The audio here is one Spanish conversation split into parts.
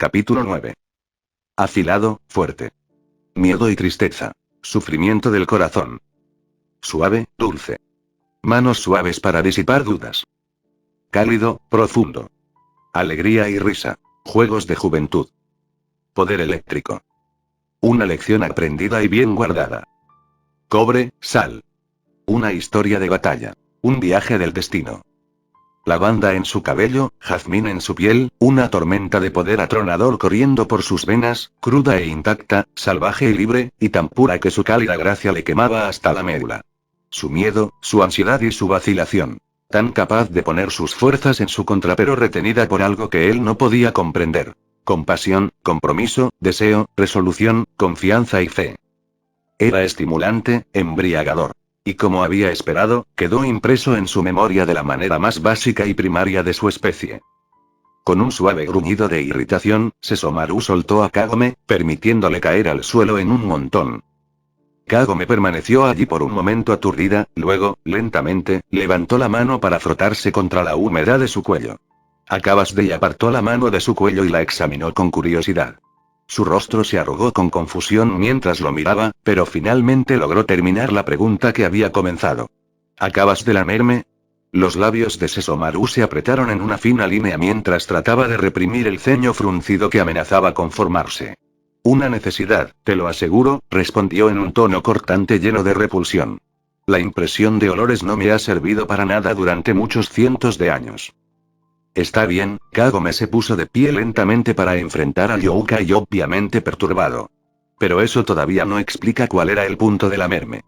Capítulo 9. Afilado, fuerte. Miedo y tristeza. Sufrimiento del corazón. Suave, dulce. Manos suaves para disipar dudas. Cálido, profundo. Alegría y risa. Juegos de juventud. Poder eléctrico. Una lección aprendida y bien guardada. Cobre, sal. Una historia de batalla. Un viaje del destino. Lavanda en su cabello, jazmín en su piel, una tormenta de poder atronador corriendo por sus venas, cruda e intacta, salvaje y libre, y tan pura que su cálida gracia le quemaba hasta la médula. Su miedo, su ansiedad y su vacilación. Tan capaz de poner sus fuerzas en su contra pero retenida por algo que él no podía comprender. Compasión, compromiso, deseo, resolución, confianza y fe. Era estimulante, embriagador. Y como había esperado, quedó impreso en su memoria de la manera más básica y primaria de su especie. Con un suave gruñido de irritación, Sesomaru soltó a Kagome, permitiéndole caer al suelo en un montón. Kagome permaneció allí por un momento aturdida, luego, lentamente, levantó la mano para frotarse contra la humedad de su cuello. Akabasu apartó la mano de su cuello y la examinó con curiosidad. Su rostro se arrugó con confusión mientras lo miraba, pero finalmente logró terminar la pregunta que había comenzado. ¿Acabas de lamerme? Los labios de Sesomaru se apretaron en una fina línea mientras trataba de reprimir el ceño fruncido que amenazaba con formarse. Una necesidad, te lo aseguro, respondió en un tono cortante lleno de repulsión. La impresión de olores no me ha servido para nada durante muchos cientos de años. Está bien, Kagome se puso de pie lentamente para enfrentar a Youkai obviamente perturbado. Pero eso todavía no explica cuál era el punto de lamerme.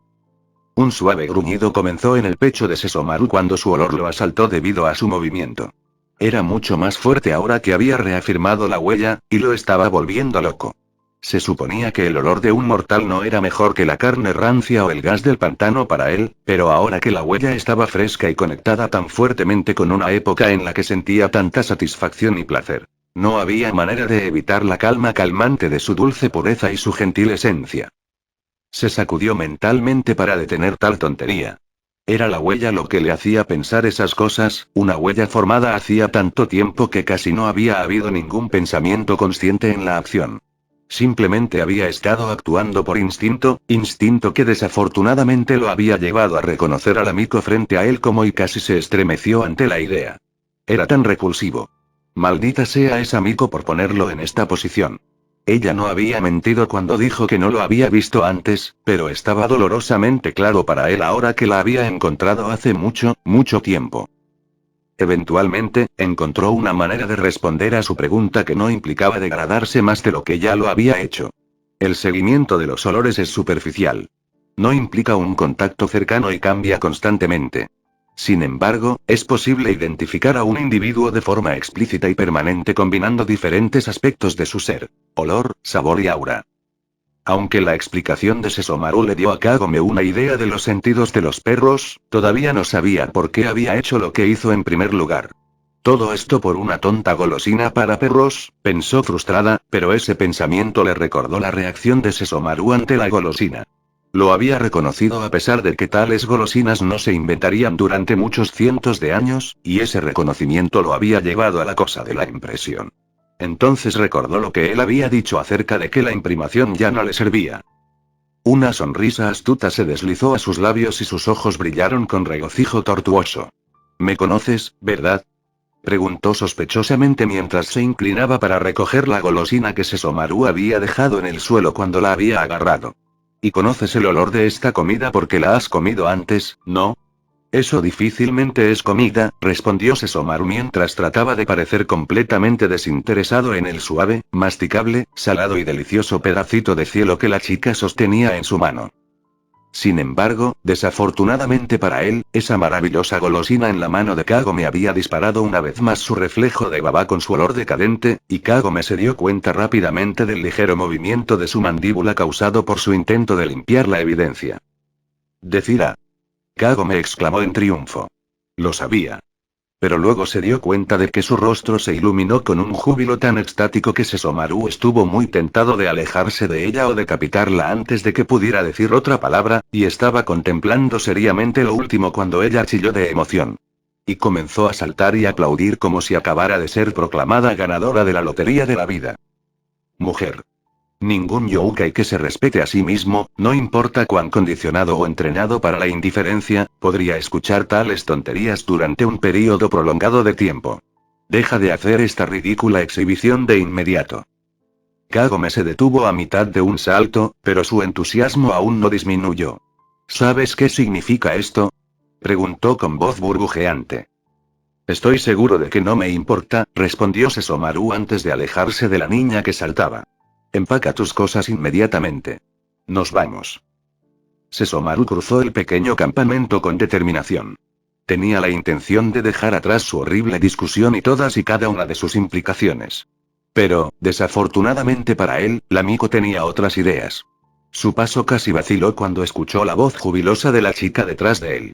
Un suave gruñido comenzó en el pecho de Sesomaru cuando su olor lo asaltó debido a su movimiento. Era mucho más fuerte ahora que había reafirmado la huella, y lo estaba volviendo loco. Se suponía que el olor de un mortal no era mejor que la carne rancia o el gas del pantano para él, pero ahora que la huella estaba fresca y conectada tan fuertemente con una época en la que sentía tanta satisfacción y placer, no había manera de evitar la calma calmante de su dulce pureza y su gentil esencia. Se sacudió mentalmente para detener tal tontería. Era la huella lo que le hacía pensar esas cosas, una huella formada hacía tanto tiempo que casi no había habido ningún pensamiento consciente en la acción. Simplemente había estado actuando por instinto, instinto que desafortunadamente lo había llevado a reconocer al amigo frente a él como y casi se estremeció ante la idea. Era tan repulsivo. Maldita sea ese amigo por ponerlo en esta posición. Ella no había mentido cuando dijo que no lo había visto antes, pero estaba dolorosamente claro para él ahora que la había encontrado hace mucho, mucho tiempo. Eventualmente, encontró una manera de responder a su pregunta que no implicaba degradarse más de lo que ya lo había hecho. El seguimiento de los olores es superficial. No implica un contacto cercano y cambia constantemente. Sin embargo, es posible identificar a un individuo de forma explícita y permanente combinando diferentes aspectos de su ser: olor, sabor y aura. Aunque la explicación de Sesomaru le dio a Kagome una idea de los sentidos de los perros, todavía no sabía por qué había hecho lo que hizo en primer lugar. Todo esto por una tonta golosina para perros, pensó frustrada, pero ese pensamiento le recordó la reacción de Sesomaru ante la golosina. Lo había reconocido a pesar de que tales golosinas no se inventarían durante muchos cientos de años, y ese reconocimiento lo había llevado a la cosa de la impresión. Entonces recordó lo que él había dicho acerca de que la imprimación ya no le servía. Una sonrisa astuta se deslizó a sus labios y sus ojos brillaron con regocijo tortuoso. ¿Me conoces, verdad?, preguntó sospechosamente mientras se inclinaba para recoger la golosina que Sesomaru había dejado en el suelo cuando la había agarrado. ¿Y conoces el olor de esta comida porque la has comido antes, no? Eso difícilmente es comida, respondió Sesomaru mientras trataba de parecer completamente desinteresado en el suave, masticable, salado y delicioso pedacito de cielo que la chica sostenía en su mano. Sin embargo, desafortunadamente para él, esa maravillosa golosina en la mano de Kagome había disparado una vez más su reflejo de baba con su olor decadente, y Kagome se dio cuenta rápidamente del ligero movimiento de su mandíbula causado por su intento de limpiar la evidencia. Decir a Kagome exclamó en triunfo. Lo sabía. Pero luego se dio cuenta de que su rostro se iluminó con un júbilo tan extático que Sesomaru estuvo muy tentado de alejarse de ella o decapitarla antes de que pudiera decir otra palabra, y estaba contemplando seriamente lo último cuando ella chilló de emoción. y comenzó a saltar y aplaudir como si acabara de ser proclamada ganadora de la lotería de la vida. Mujer. Ningún yokai que se respete a sí mismo, no importa cuán condicionado o entrenado para la indiferencia, podría escuchar tales tonterías durante un período prolongado de tiempo. Deja de hacer esta ridícula exhibición de inmediato. Kagome se detuvo a mitad de un salto, pero su entusiasmo aún no disminuyó. ¿Sabes qué significa esto? Preguntó con voz burbujeante. Estoy seguro de que no me importa, respondió Sesomaru antes de alejarse de la niña que saltaba. Empaca tus cosas inmediatamente. Nos vamos. Sesomaru cruzó el pequeño campamento con determinación. Tenía la intención de dejar atrás su horrible discusión y todas y cada una de sus implicaciones. Pero, desafortunadamente para él, la Miko tenía otras ideas. Su paso casi vaciló cuando escuchó la voz jubilosa de la chica detrás de él.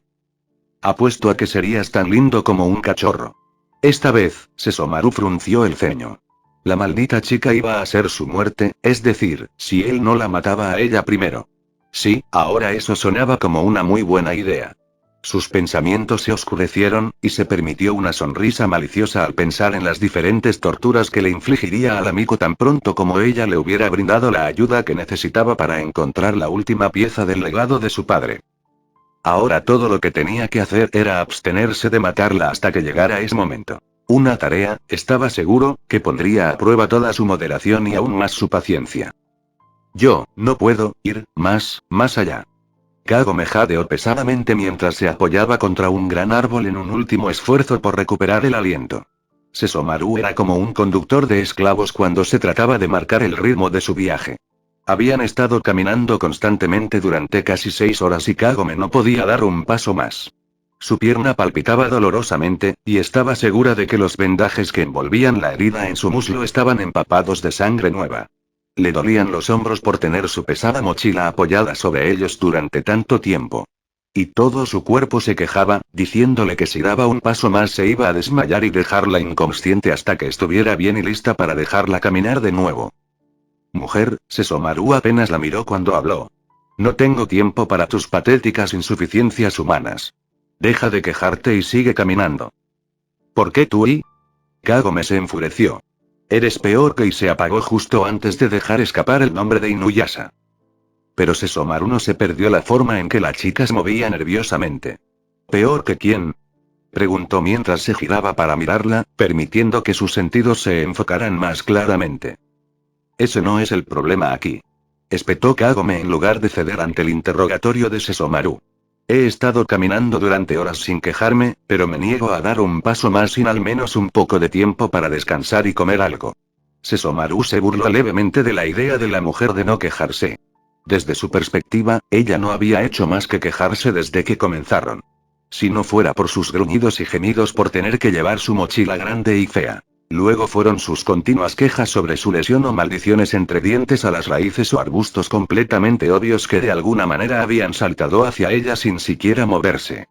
Apuesto a que serías tan lindo como un cachorro. Esta vez, Sesomaru frunció el ceño. La maldita chica iba a ser su muerte, es decir, si él no la mataba a ella primero. Sí, ahora eso sonaba como una muy buena idea. Sus pensamientos se oscurecieron, y se permitió una sonrisa maliciosa al pensar en las diferentes torturas que le infligiría a la Miko tan pronto como ella le hubiera brindado la ayuda que necesitaba para encontrar la última pieza del legado de su padre. Ahora todo lo que tenía que hacer era abstenerse de matarla hasta que llegara ese momento. Una tarea, estaba seguro, que pondría a prueba toda su moderación y aún más su paciencia. Yo, no puedo ir más allá. Kagome jadeó pesadamente mientras se apoyaba contra un gran árbol en un último esfuerzo por recuperar el aliento. Sesomaru era como un conductor de esclavos cuando se trataba de marcar el ritmo de su viaje. Habían estado caminando constantemente durante casi 6 horas y Kagome no podía dar un paso más. Su pierna palpitaba dolorosamente, y estaba segura de que los vendajes que envolvían la herida en su muslo estaban empapados de sangre nueva. Le dolían los hombros por tener su pesada mochila apoyada sobre ellos durante tanto tiempo. Y todo su cuerpo se quejaba, diciéndole que si daba un paso más se iba a desmayar y dejarla inconsciente hasta que estuviera bien y lista para dejarla caminar de nuevo. Mujer, Sesomaru apenas la miró cuando habló. No tengo tiempo para tus patéticas insuficiencias humanas. Deja de quejarte y sigue caminando. ¿Por qué tú y? Kagome se enfureció. Eres peor que y se apagó justo antes de dejar escapar el nombre de Inuyasha. Pero Sesomaru no se perdió la forma en que la chica se movía nerviosamente. ¿Peor que quién? Preguntó mientras se giraba para mirarla, permitiendo que sus sentidos se enfocaran más claramente. Ese no es el problema aquí. Espetó Kagome en lugar de ceder ante el interrogatorio de Sesomaru. He estado caminando durante horas sin quejarme, pero me niego a dar un paso más sin al menos un poco de tiempo para descansar y comer algo. Sesomaru se burló levemente de la idea de la mujer de no quejarse. Desde su perspectiva, ella no había hecho más que quejarse desde que comenzaron. Si no fuera por sus gruñidos y gemidos por tener que llevar su mochila grande y fea. Luego fueron sus continuas quejas sobre su lesión o maldiciones entre dientes a las raíces o arbustos completamente obvios que de alguna manera habían saltado hacia ella sin siquiera moverse.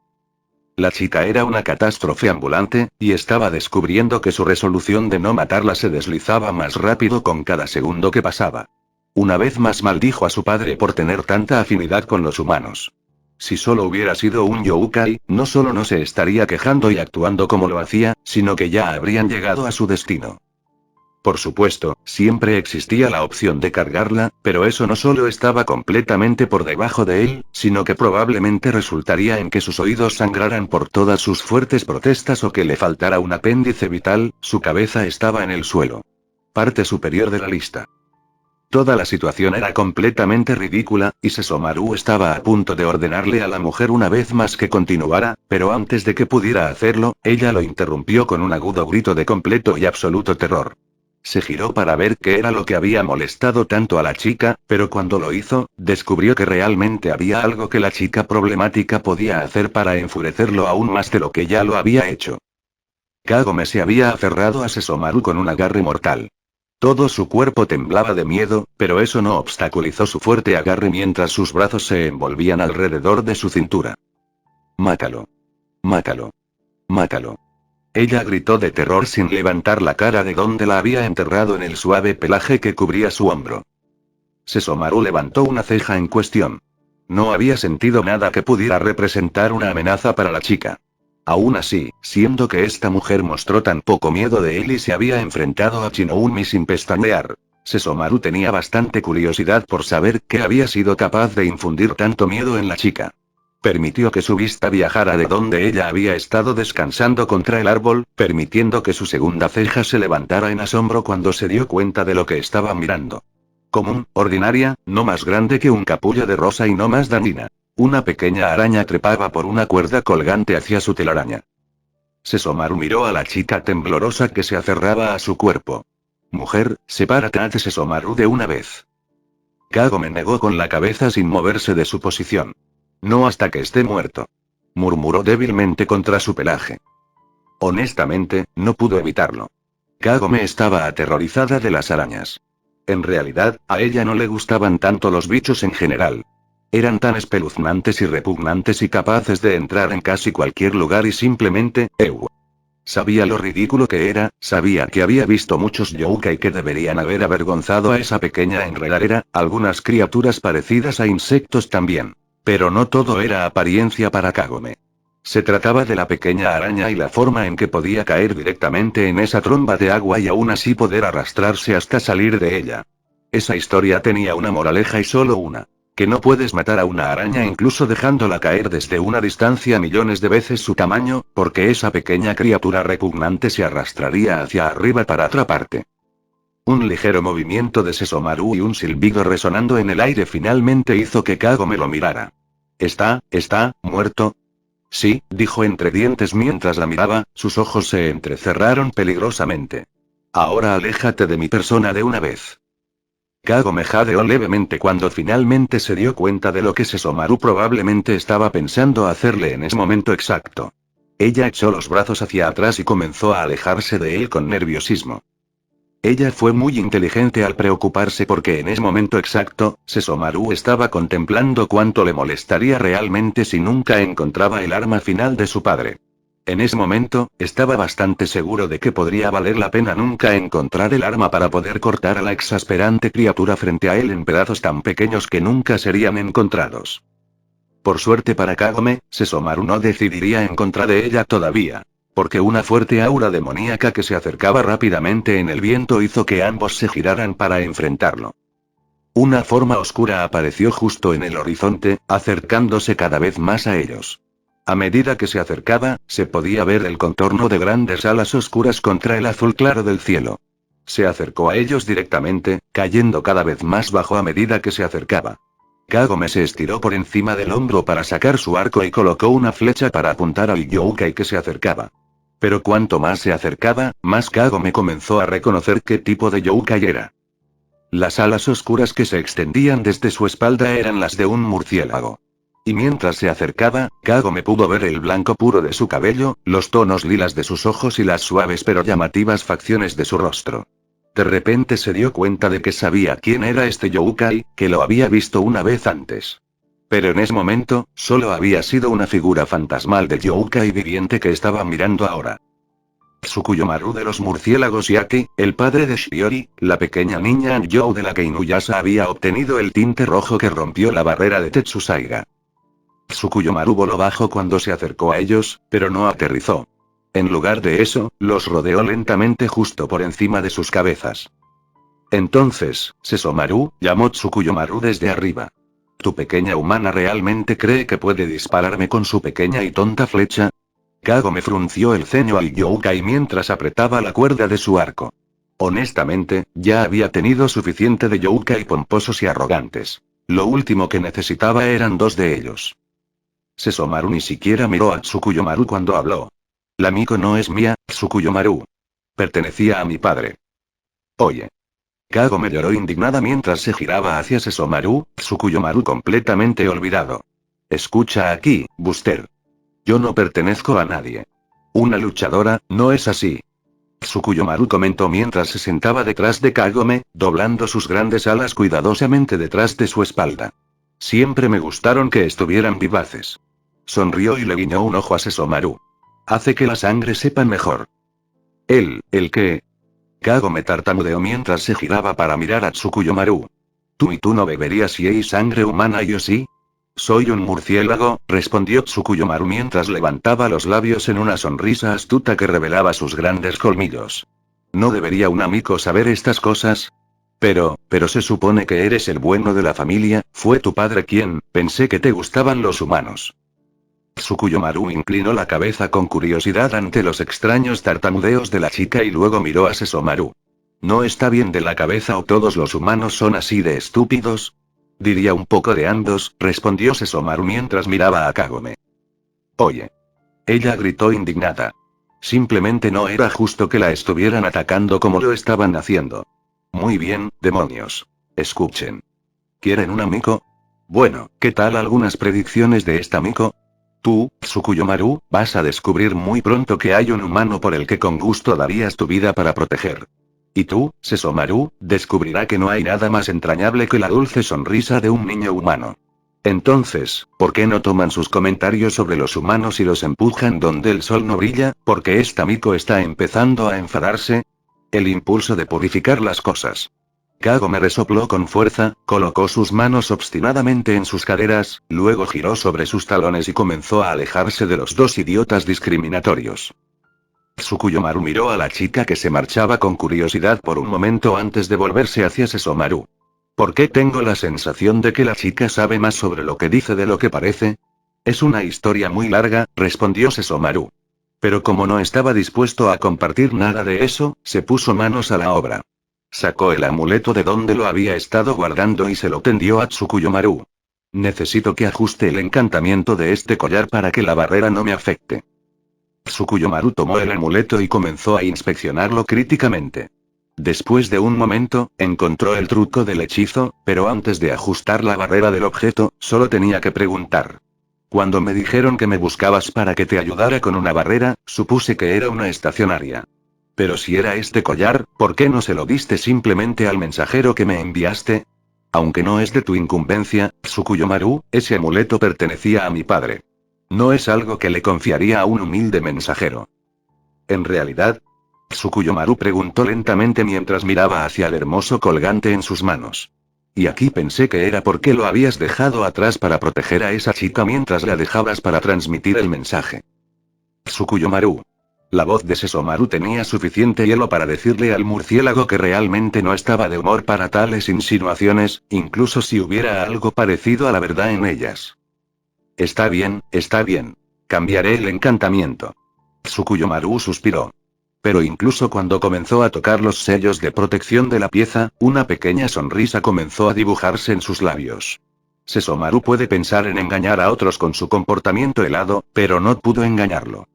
La chica era una catástrofe ambulante, y estaba descubriendo que su resolución de no matarla se deslizaba más rápido con cada segundo que pasaba. Una vez más maldijo a su padre por tener tanta afinidad con los humanos. Si solo hubiera sido un youkai, no solo no se estaría quejando y actuando como lo hacía, sino que ya habrían llegado a su destino. Por supuesto, siempre existía la opción de cargarla, pero eso no solo estaba completamente por debajo de él, sino que probablemente resultaría en que sus oídos sangraran por todas sus fuertes protestas o que le faltara un apéndice vital. Su cabeza estaba en el suelo. Parte superior de la lista. Toda la situación era completamente ridícula, y Sesomaru estaba a punto de ordenarle a la mujer una vez más que continuara, pero antes de que pudiera hacerlo, ella lo interrumpió con un agudo grito de completo y absoluto terror. Se giró para ver qué era lo que había molestado tanto a la chica, pero cuando lo hizo, descubrió que realmente había algo que la chica problemática podía hacer para enfurecerlo aún más de lo que ya lo había hecho. Kagome se había aferrado a Sesomaru con un agarre mortal. Todo su cuerpo temblaba de miedo, pero eso no obstaculizó su fuerte agarre mientras sus brazos se envolvían alrededor de su cintura. Mátalo. Mátalo. Mátalo. Ella gritó de terror sin levantar la cara de donde la había enterrado en el suave pelaje que cubría su hombro. Sesomaru levantó una ceja en cuestión. No había sentido nada que pudiera representar una amenaza para la chica. Aún así, siendo que esta mujer mostró tan poco miedo de él y se había enfrentado a Shinoumi sin pestañear, Sesomaru tenía bastante curiosidad por saber qué había sido capaz de infundir tanto miedo en la chica. Permitió que su vista viajara de donde ella había estado descansando contra el árbol, permitiendo que su segunda ceja se levantara en asombro cuando se dio cuenta de lo que estaba mirando. Común, ordinaria, no más grande que un capullo de rosa y no más dañina. Una pequeña araña trepaba por una cuerda colgante hacia su telaraña. Sesomaru miró a la chica temblorosa que se aferraba a su cuerpo. Mujer, sepárate de Sesomaru de una vez. Kagome negó con la cabeza sin moverse de su posición. No hasta que esté muerto. Murmuró débilmente contra su pelaje. Honestamente, no pudo evitarlo. Kagome estaba aterrorizada de las arañas. En realidad, a ella no le gustaban tanto los bichos en general. Eran tan espeluznantes y repugnantes y capaces de entrar en casi cualquier lugar y simplemente, Sabía lo ridículo que era, sabía que había visto muchos yokai que deberían haber avergonzado a esa pequeña enredadera, algunas criaturas parecidas a insectos también. Pero no todo era apariencia para Kagome. Se trataba de la pequeña araña y la forma en que podía caer directamente en esa tromba de agua y aún así poder arrastrarse hasta salir de ella. Esa historia tenía una moraleja y solo una. Que no puedes matar a una araña incluso dejándola caer desde una distancia millones de veces su tamaño, porque esa pequeña criatura repugnante se arrastraría hacia arriba para atraparte. Un ligero movimiento de Sesomaru y un silbido resonando en el aire finalmente hizo que Kagome lo mirara. ¿Está muerto? Sí, dijo entre dientes mientras la miraba, sus ojos se entrecerraron peligrosamente. Ahora aléjate de mi persona de una vez. Kagome jadeó levemente cuando finalmente se dio cuenta de lo que Sesomaru probablemente estaba pensando hacerle en ese momento exacto. Ella echó los brazos hacia atrás y comenzó a alejarse de él con nerviosismo. Ella fue muy inteligente al preocuparse porque en ese momento exacto, Sesomaru estaba contemplando cuánto le molestaría realmente si nunca encontraba el arma final de su padre. En ese momento, estaba bastante seguro de que podría valer la pena nunca encontrar el arma para poder cortar a la exasperante criatura frente a él en pedazos tan pequeños que nunca serían encontrados. Por suerte para Kagome, Sesomaru no decidiría en contra de ella todavía. Porque una fuerte aura demoníaca que se acercaba rápidamente en el viento hizo que ambos se giraran para enfrentarlo. Una forma oscura apareció justo en el horizonte, acercándose cada vez más a ellos. A medida que se acercaba, se podía ver el contorno de grandes alas oscuras contra el azul claro del cielo. Se acercó a ellos directamente, cayendo cada vez más bajo a medida que se acercaba. Kagome se estiró por encima del hombro para sacar su arco y colocó una flecha para apuntar al yokai que se acercaba. Pero cuanto más se acercaba, más Kagome comenzó a reconocer qué tipo de yokai era. Las alas oscuras que se extendían desde su espalda eran las de un murciélago. Y mientras se acercaba, Kagome pudo ver el blanco puro de su cabello, los tonos lilas de sus ojos y las suaves pero llamativas facciones de su rostro. De repente se dio cuenta de que sabía quién era este yokai, que lo había visto una vez antes. Pero en ese momento, solo había sido una figura fantasmal de yokai viviente que estaba mirando ahora. Tsukuyomaru de los murciélagos Yaki, el padre de Shiori, la pequeña niña Anjou de la que Inuyasha había obtenido el tinte rojo que rompió la barrera de Tetsusaiga. Tsukuyomaru voló bajo cuando se acercó a ellos, pero no aterrizó. En lugar de eso, los rodeó lentamente justo por encima de sus cabezas. Entonces, Sesomaru, llamó Tsukuyomaru desde arriba. ¿Tu pequeña humana realmente cree que puede dispararme con su pequeña y tonta flecha? Kagome frunció el ceño al yokai mientras apretaba la cuerda de su arco. Honestamente, ya había tenido suficiente de yokai pomposos y arrogantes. Lo último que necesitaba eran dos de ellos. Sesomaru ni siquiera miró a Tsukuyomaru cuando habló. La Miko no es mía, Tsukuyomaru. Pertenecía a mi padre. Oye. Kagome lloró indignada mientras se giraba hacia Sesomaru, Tsukuyomaru completamente olvidado. Escucha aquí, Buster. Yo no pertenezco a nadie. Una luchadora, ¿no es así? Tsukuyomaru comentó mientras se sentaba detrás de Kagome, doblando sus grandes alas cuidadosamente detrás de su espalda. Siempre me gustaron que estuvieran vivaces. Sonrió y le guiñó un ojo a Sesomaru. Hace que la sangre sepa mejor. ¿El qué? Kagome tartamudeó mientras se giraba para mirar a Tsukuyomaru. Tú no beberías si hay sangre humana y yo sí? Soy un murciélago, respondió Tsukuyomaru mientras levantaba los labios en una sonrisa astuta que revelaba sus grandes colmillos. ¿No debería un amigo saber estas cosas? Pero se supone que eres el bueno de la familia, fue tu padre quien, pensé que te gustaban los humanos. Tsukuyomaru inclinó la cabeza con curiosidad ante los extraños tartamudeos de la chica y luego miró a Sesomaru. ¿No está bien de la cabeza o todos los humanos son así de estúpidos? Diría un poco de ambos, respondió Sesomaru mientras miraba a Kagome. Oye. Ella gritó indignada. Simplemente no era justo que la estuvieran atacando como lo estaban haciendo. Muy bien, demonios. Escuchen. ¿Quieren un amigo? Bueno, ¿qué tal algunas predicciones de esta amigo? Tú, Tsukuyomaru, vas a descubrir muy pronto que hay un humano por el que con gusto darías tu vida para proteger. Y tú, Sesomaru, descubrirá que no hay nada más entrañable que la dulce sonrisa de un niño humano. Entonces, ¿por qué no toman sus comentarios sobre los humanos y los empujan donde el sol no brilla? ¿Porque esta Miko está empezando a enfadarse? El impulso de purificar las cosas. Kagome resopló con fuerza, colocó sus manos obstinadamente en sus caderas, luego giró sobre sus talones y comenzó a alejarse de los dos idiotas discriminatorios. Tsukuyomaru miró a la chica que se marchaba con curiosidad por un momento antes de volverse hacia Sesomaru. ¿Por qué tengo la sensación de que la chica sabe más sobre lo que dice de lo que parece? Es una historia muy larga, respondió Sesomaru. Pero como no estaba dispuesto a compartir nada de eso, se puso manos a la obra. Sacó el amuleto de donde lo había estado guardando y se lo tendió a Tsukuyomaru. Necesito que ajuste el encantamiento de este collar para que la barrera no me afecte. Tsukuyomaru tomó el amuleto y comenzó a inspeccionarlo críticamente. Después de un momento, encontró el truco del hechizo, pero antes de ajustar la barrera del objeto, solo tenía que preguntar. Cuando me dijeron que me buscabas para que te ayudara con una barrera, supuse que era una estacionaria. Pero si era este collar, ¿por qué no se lo diste simplemente al mensajero que me enviaste? Aunque no es de tu incumbencia, Tsukuyomaru, ese amuleto pertenecía a mi padre. No es algo que le confiaría a un humilde mensajero. En realidad, Tsukuyomaru preguntó lentamente mientras miraba hacia el hermoso colgante en sus manos. Y aquí pensé que era porque lo habías dejado atrás para proteger a esa chica mientras la dejabas para transmitir el mensaje. Tsukuyomaru. La voz de Sesomaru tenía suficiente hielo para decirle al murciélago que realmente no estaba de humor para tales insinuaciones, incluso si hubiera algo parecido a la verdad en ellas. Está bien, está bien. Cambiaré el encantamiento. Tsukuyomaru suspiró. Pero incluso cuando comenzó a tocar los sellos de protección de la pieza, una pequeña sonrisa comenzó a dibujarse en sus labios. Sesomaru puede pensar en engañar a otros con su comportamiento helado, pero no pudo engañarlo.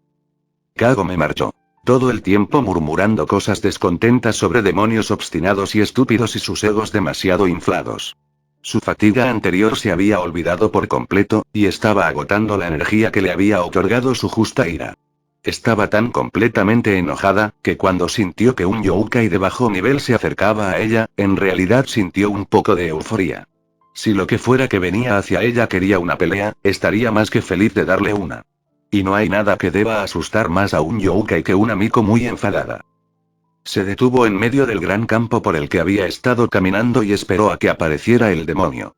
Kagome marchó. Todo el tiempo murmurando cosas descontentas sobre demonios obstinados y estúpidos y sus egos demasiado inflados. Su fatiga anterior se había olvidado por completo, y estaba agotando la energía que le había otorgado su justa ira. Estaba tan completamente enojada, que cuando sintió que un yokai de bajo nivel se acercaba a ella, en realidad sintió un poco de euforia. Si lo que fuera que venía hacia ella quería una pelea, estaría más que feliz de darle una. Y no hay nada que deba asustar más a un yokai que una Miko muy enfadada. Se detuvo en medio del gran campo por el que había estado caminando y esperó a que apareciera el demonio.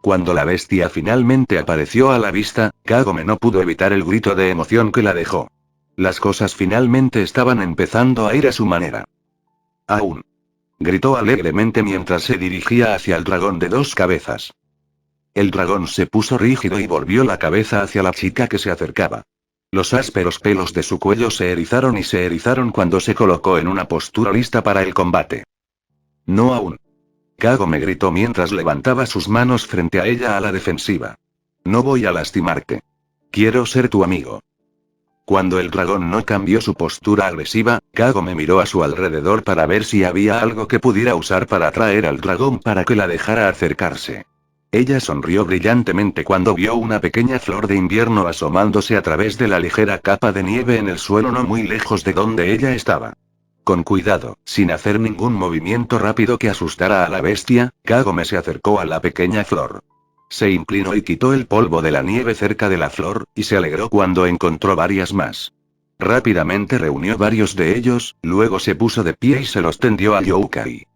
Cuando la bestia finalmente apareció a la vista, Kagome no pudo evitar el grito de emoción que la dejó. Las cosas finalmente estaban empezando a ir a su manera. Aún. Gritó alegremente mientras se dirigía hacia el dragón de dos cabezas. El dragón se puso rígido y volvió la cabeza hacia la chica que se acercaba. Los ásperos pelos de su cuello se erizaron cuando se colocó en una postura lista para el combate. No aún. Kagome gritó mientras levantaba sus manos frente a ella a la defensiva. No voy a lastimarte. Quiero ser tu amigo. Cuando el dragón no cambió su postura agresiva, Kagome miró a su alrededor para ver si había algo que pudiera usar para atraer al dragón para que la dejara acercarse. Ella sonrió brillantemente cuando vio una pequeña flor de invierno asomándose a través de la ligera capa de nieve en el suelo no muy lejos de donde ella estaba. Con cuidado, sin hacer ningún movimiento rápido que asustara a la bestia, Kagome se acercó a la pequeña flor. Se inclinó y quitó el polvo de la nieve cerca de la flor, y se alegró cuando encontró varias más. Rápidamente reunió varios de ellos, luego se puso de pie y se los tendió al yokai.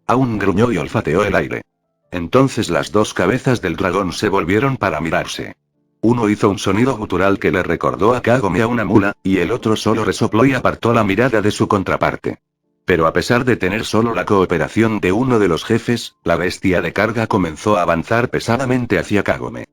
Aún gruñó y olfateó el aire. Entonces las dos cabezas del dragón se volvieron para mirarse. Uno hizo un sonido gutural que le recordó a Kagome a una mula, y el otro solo resopló y apartó la mirada de su contraparte. Pero a pesar de tener solo la cooperación de uno de los jefes, la bestia de carga comenzó a avanzar pesadamente hacia Kagome.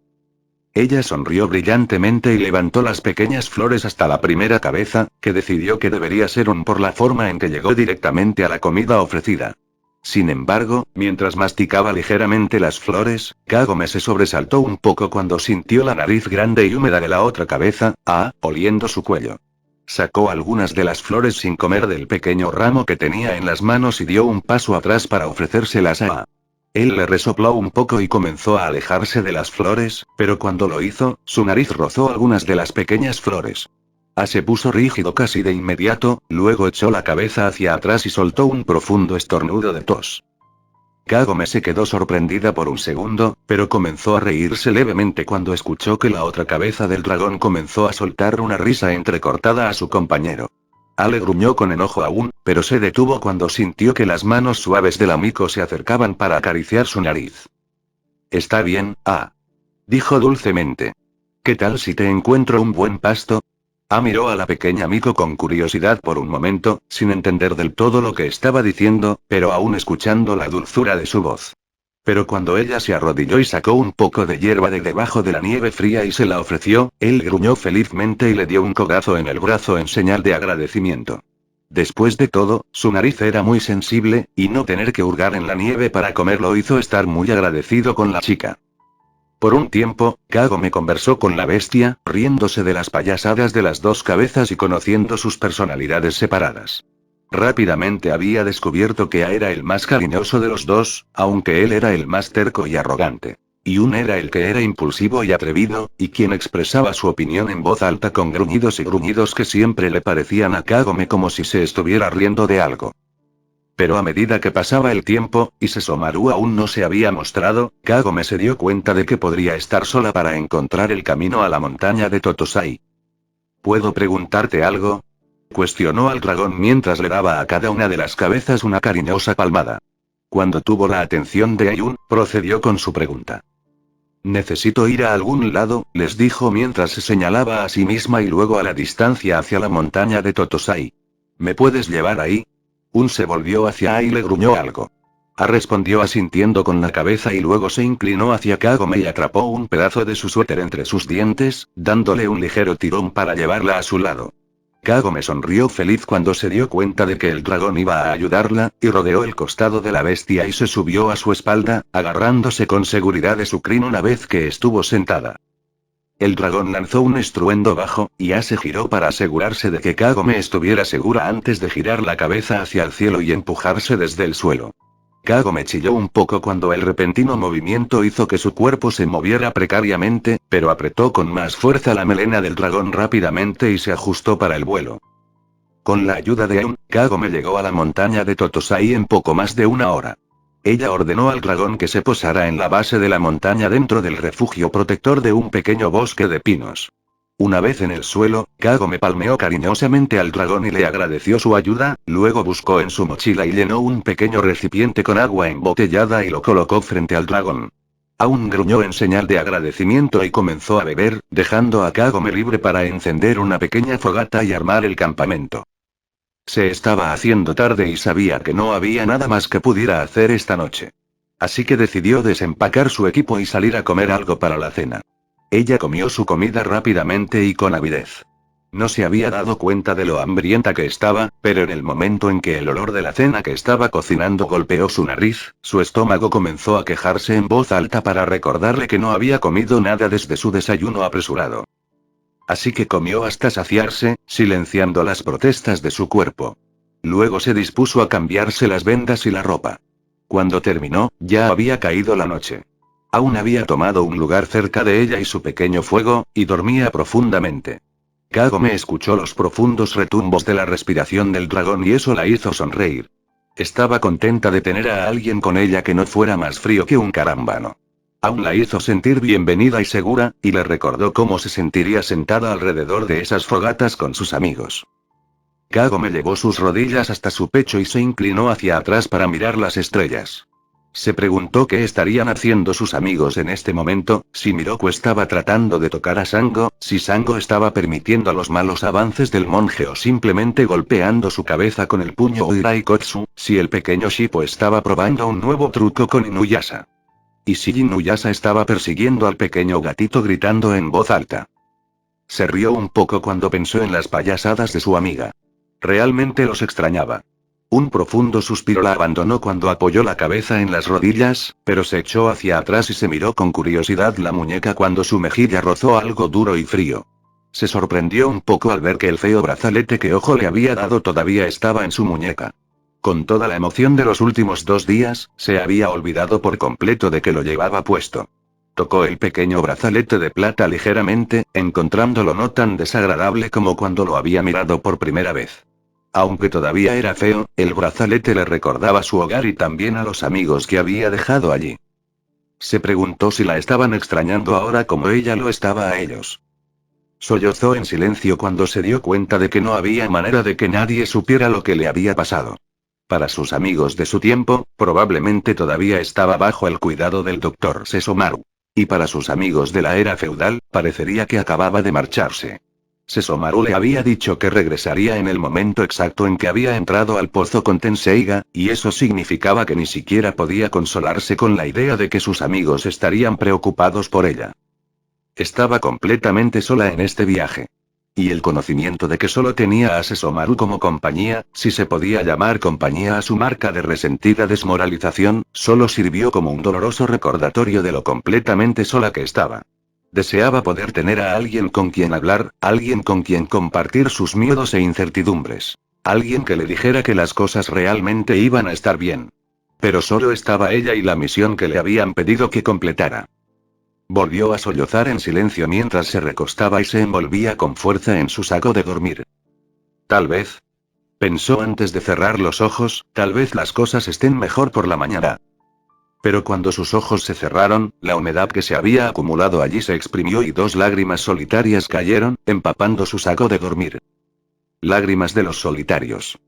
Ella sonrió brillantemente y levantó las pequeñas flores hasta la primera cabeza, que decidió que debería ser un por la forma en que llegó directamente a la comida ofrecida. Sin embargo, mientras masticaba ligeramente las flores, Kagome se sobresaltó un poco cuando sintió la nariz grande y húmeda de la otra cabeza, oliendo su cuello. Sacó algunas de las flores sin comer del pequeño ramo que tenía en las manos y dio un paso atrás para ofrecérselas a. Él le resopló un poco y comenzó a alejarse de las flores, pero cuando lo hizo, su nariz rozó algunas de las pequeñas flores. Se puso rígido casi de inmediato, luego echó la cabeza hacia atrás y soltó un profundo estornudo de tos. Kagome se quedó sorprendida por un segundo, pero comenzó a reírse levemente cuando escuchó que la otra cabeza del dragón comenzó a soltar una risa entrecortada a su compañero. Ale gruñó con enojo aún, pero se detuvo cuando sintió que las manos suaves del amigo se acercaban para acariciar su nariz. Está bien, dijo dulcemente. ¿Qué tal si te encuentro un buen pasto? Miró a la pequeña Miko con curiosidad por un momento, sin entender del todo lo que estaba diciendo, pero aún escuchando la dulzura de su voz. Pero cuando ella se arrodilló y sacó un poco de hierba de debajo de la nieve fría y se la ofreció, él gruñó felizmente y le dio un codazo en el brazo en señal de agradecimiento. Después de todo, su nariz era muy sensible, y no tener que hurgar en la nieve para comer lo hizo estar muy agradecido con la chica. Por un tiempo, Kagome conversó con la bestia, riéndose de las payasadas de las dos cabezas y conociendo sus personalidades separadas. Rápidamente había descubierto que A era el más cariñoso de los dos, aunque él era el más terco y arrogante. Y Un era el que era impulsivo y atrevido, y quien expresaba su opinión en voz alta con gruñidos y gruñidos que siempre le parecían a Kagome como si se estuviera riendo de algo. Pero a medida que pasaba el tiempo, y Sesomaru aún no se había mostrado, Kagome se dio cuenta de que podría estar sola para encontrar el camino a la montaña de Totosai. ¿Puedo preguntarte algo?, cuestionó al dragón mientras le daba a cada una de las cabezas una cariñosa palmada. Cuando tuvo la atención de Ayun, procedió con su pregunta. Necesito ir a algún lado, les dijo mientras se señalaba a sí misma y luego a la distancia hacia la montaña de Totosai. ¿Me puedes llevar ahí? Un se volvió hacia A y le gruñó algo. A respondió asintiendo con la cabeza y luego se inclinó hacia Kagome y atrapó un pedazo de su suéter entre sus dientes, dándole un ligero tirón para llevarla a su lado. Kagome sonrió feliz cuando se dio cuenta de que el dragón iba a ayudarla, y rodeó el costado de la bestia y se subió a su espalda, agarrándose con seguridad de su crin una vez que estuvo sentada. El dragón lanzó un estruendo bajo, y se giró para asegurarse de que Kagome estuviera segura antes de girar la cabeza hacia el cielo y empujarse desde el suelo. Kagome chilló un poco cuando el repentino movimiento hizo que su cuerpo se moviera precariamente, pero apretó con más fuerza la melena del dragón rápidamente y se ajustó para el vuelo. Con la ayuda de Ayun, Kagome llegó a la montaña de Totosai en poco más de una hora. Ella ordenó al dragón que se posara en la base de la montaña dentro del refugio protector de un pequeño bosque de pinos. Una vez en el suelo, Kagome palmeó cariñosamente al dragón y le agradeció su ayuda, luego buscó en su mochila y llenó un pequeño recipiente con agua embotellada y lo colocó frente al dragón. Aún gruñó en señal de agradecimiento y comenzó a beber, dejando a Kagome libre para encender una pequeña fogata y armar el campamento. Se estaba haciendo tarde y sabía que no había nada más que pudiera hacer esta noche. Así que decidió desempacar su equipo y salir a comer algo para la cena. Ella comió su comida rápidamente y con avidez. No se había dado cuenta de lo hambrienta que estaba, pero en el momento en que el olor de la cena que estaba cocinando golpeó su nariz, su estómago comenzó a quejarse en voz alta para recordarle que no había comido nada desde su desayuno apresurado. Así que comió hasta saciarse, silenciando las protestas de su cuerpo. Luego se dispuso a cambiarse las vendas y la ropa. Cuando terminó, ya había caído la noche. Aún había tomado un lugar cerca de ella y su pequeño fuego, y dormía profundamente. Kagome escuchó los profundos retumbos de la respiración del dragón y eso la hizo sonreír. Estaba contenta de tener a alguien con ella que no fuera más frío que un carámbano. Aún la hizo sentir bienvenida y segura, y le recordó cómo se sentiría sentada alrededor de esas fogatas con sus amigos. Kagome llevó sus rodillas hasta su pecho y se inclinó hacia atrás para mirar las estrellas. Se preguntó qué estarían haciendo sus amigos en este momento, si Miroku estaba tratando de tocar a Sango, si Sango estaba permitiendo los malos avances del monje o simplemente golpeando su cabeza con el puño Uraikotsu, si el pequeño Shippo estaba probando un nuevo truco con Inuyasha. Y si Inuyasha estaba persiguiendo al pequeño gatito gritando en voz alta. Se rió un poco cuando pensó en las payasadas de su amiga. Realmente los extrañaba. Un profundo suspiro la abandonó cuando apoyó la cabeza en las rodillas, pero se echó hacia atrás y se miró con curiosidad la muñeca cuando su mejilla rozó algo duro y frío. Se sorprendió un poco al ver que el feo brazalete que Ojo le había dado todavía estaba en su muñeca. Con toda la emoción de los últimos 2 días, se había olvidado por completo de que lo llevaba puesto. Tocó el pequeño brazalete de plata ligeramente, encontrándolo no tan desagradable como cuando lo había mirado por primera vez. Aunque todavía era feo, el brazalete le recordaba su hogar y también a los amigos que había dejado allí. Se preguntó si la estaban extrañando ahora como ella lo estaba a ellos. Sollozó en silencio cuando se dio cuenta de que no había manera de que nadie supiera lo que le había pasado. Para sus amigos de su tiempo, probablemente todavía estaba bajo el cuidado del doctor Sesomaru. Y para sus amigos de la era feudal, parecería que acababa de marcharse. Sesomaru le había dicho que regresaría en el momento exacto en que había entrado al pozo con Tenseiga, y eso significaba que ni siquiera podía consolarse con la idea de que sus amigos estarían preocupados por ella. Estaba completamente sola en este viaje. Y el conocimiento de que solo tenía a Sesomaru como compañía, si se podía llamar compañía a su marca de resentida desmoralización, solo sirvió como un doloroso recordatorio de lo completamente sola que estaba. Deseaba poder tener a alguien con quien hablar, alguien con quien compartir sus miedos e incertidumbres. Alguien que le dijera que las cosas realmente iban a estar bien. Pero solo estaba ella y la misión que le habían pedido que completara. Volvió a sollozar en silencio mientras se recostaba y se envolvía con fuerza en su saco de dormir. Tal vez, pensó antes de cerrar los ojos, tal vez las cosas estén mejor por la mañana. Pero cuando sus ojos se cerraron, la humedad que se había acumulado allí se exprimió y 2 lágrimas solitarias cayeron, empapando su saco de dormir. Lágrimas de los solitarios.